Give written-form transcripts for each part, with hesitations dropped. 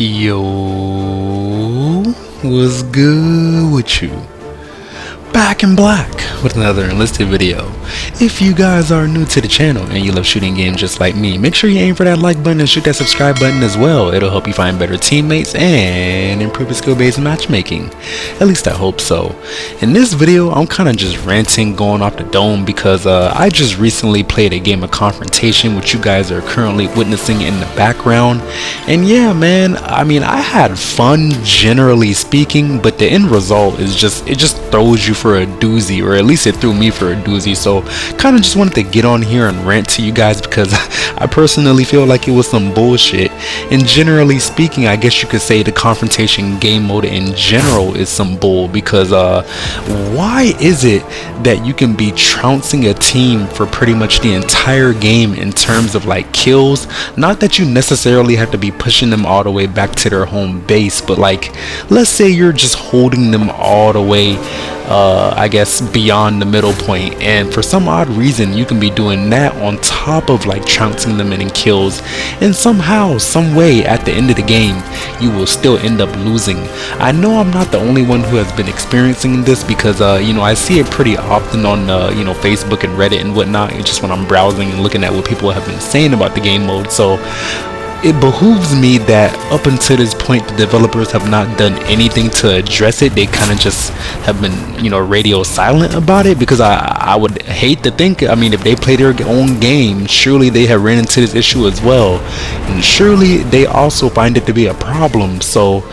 Yo, what's good with you? Back in black with another enlisted video. If you guys are new to the channel and you love shooting games just like me, make sure you aim for that like button and shoot that subscribe button as well. It'll help you find better teammates and improve your skill-based matchmaking. At least I hope so. In this video, I'm kind of just ranting, going off the dome because I just recently played a game of Confrontation, which you guys are currently witnessing in the background. And yeah, man, I mean, I had fun generally speaking, but the end result is it just throws you for a doozy, or at least it threw me for a doozy. So kind of just wanted to get on here and rant to you guys because I personally feel like it was some bullshit. And generally speaking, I guess you could say the Confrontation game mode in general is some bull, because why is it that you can be trouncing a team for pretty much the entire game in terms of like kills? Not that you necessarily have to be pushing them all the way back to their home base, but like, let's say you're just holding them all the way I guess beyond the middle point, and for some odd reason you can be doing that on top of like trouncing them in kills, and somehow, some way at the end of the game you will still end up losing. I know I'm not the only one who has been experiencing this, because you know, I see it pretty often on you know, Facebook and Reddit and whatnot. It's just when I'm browsing and looking at what people have been saying about the game mode. So it behooves me that up until this point the developers have not done anything to address it. They kind of just have been, you know, radio silent about it, because I would hate to think, I mean, if they play their own game, surely they have ran into this issue as well, and surely they also find it to be a problem. So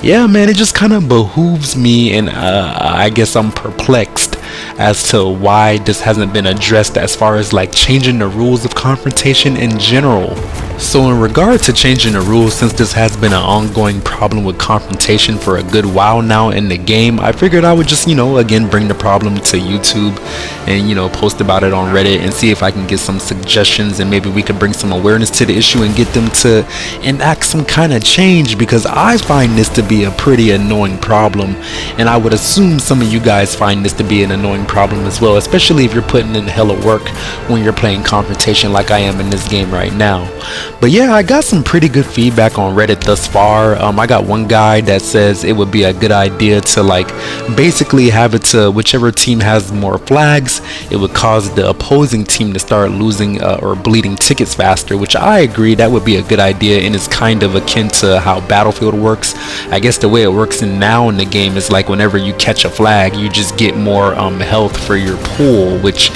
yeah, man, it just kind of behooves me, and I guess I'm perplexed as to why this hasn't been addressed as far as like changing the rules of Confrontation in general. So in regard to changing the rules, since this has been an ongoing problem with Confrontation for a good while now in the game, I figured I would just, you know, again bring the problem to YouTube and, you know, post about it on Reddit and see if I can get some suggestions, and maybe we could bring some awareness to the issue and get them to enact some kind of change, because I find this to be a pretty annoying problem, and I would assume some of you guys find this to be an annoying problem as well, especially if you're putting in hella work when you're playing Confrontation like I am in this game right now. But yeah, I got some pretty good feedback on Reddit thus far. I got one guy that says it would be a good idea to like basically have it to whichever team has more flags, it would cause the opposing team to start losing or bleeding tickets faster, which I agree that would be a good idea, and it's kind of akin to how Battlefield works. I guess the way it works now in the game is like whenever you catch a flag, you just get more health for your pool, which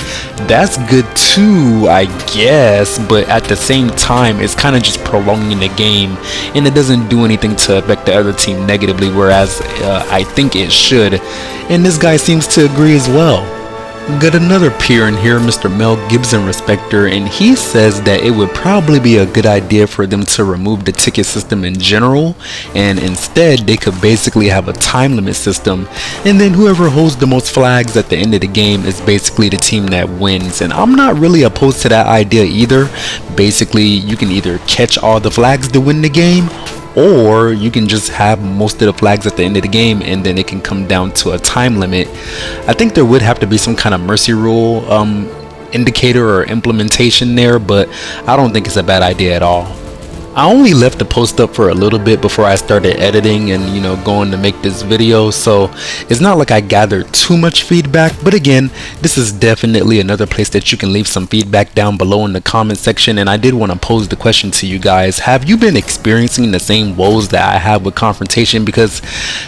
that's good too, I guess, but at the same time it's kind of just prolonging the game, and it doesn't do anything to affect the other team negatively, whereas I think it should, and this guy seems to agree as well. Got another peer in here, Mr. Mel Gibson Respecter, and he says that it would probably be a good idea for them to remove the ticket system in general, and instead they could basically have a time limit system, and then whoever holds the most flags at the end of the game is basically the team that wins. And I'm not really opposed to that idea either. Basically, you can either catch all the flags to win the game, or you can just have most of the flags at the end of the game, and then it can come down to a time limit. I think there would have to be some kind of mercy rule indicator or implementation there, but I don't think it's a bad idea at all. I only left the post up for a little bit before I started editing and, you know, going to make this video, so it's not like I gathered too much feedback. But again, this is definitely another place that you can leave some feedback down below in the comment section. And I did want to pose the question to you guys: have you been experiencing the same woes that I have with Confrontation? Because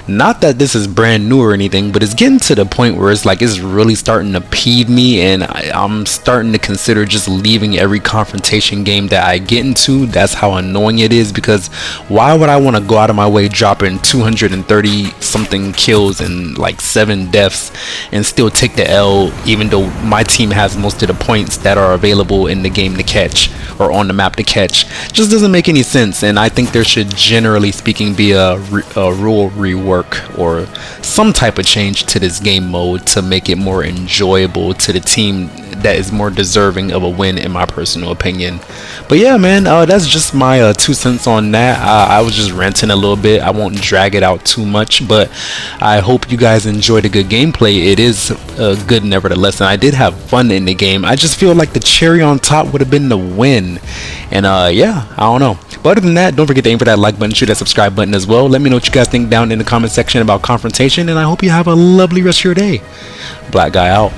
not that this is brand new or anything, but it's getting to the point where it's like it's really starting to peeve me, and I'm starting to consider just leaving every Confrontation game that I get into. That's how annoying it is, because why would I want to go out of my way dropping 230 something kills and like 7 deaths and still take the L, even though my team has most of the points that are available in the game to catch or on the map to catch? Just doesn't make any sense. And I think there should, generally speaking, be a rule rework or some type of change to this game mode to make it more enjoyable to the team that is more deserving of a win, in my personal opinion. But yeah, man, that's just my 2 cents on that. I was just ranting a little bit. I won't drag it out too much, but I hope you guys enjoyed a good gameplay. It is good nevertheless, and I did have fun in the game. I just feel like the cherry on top would have been the win, and yeah, I don't know. But other than that, don't forget to aim for that like button, shoot that subscribe button as well. Let me know what you guys think down in the comment section about Confrontation, and I hope you have a lovely rest of your day. Black guy out.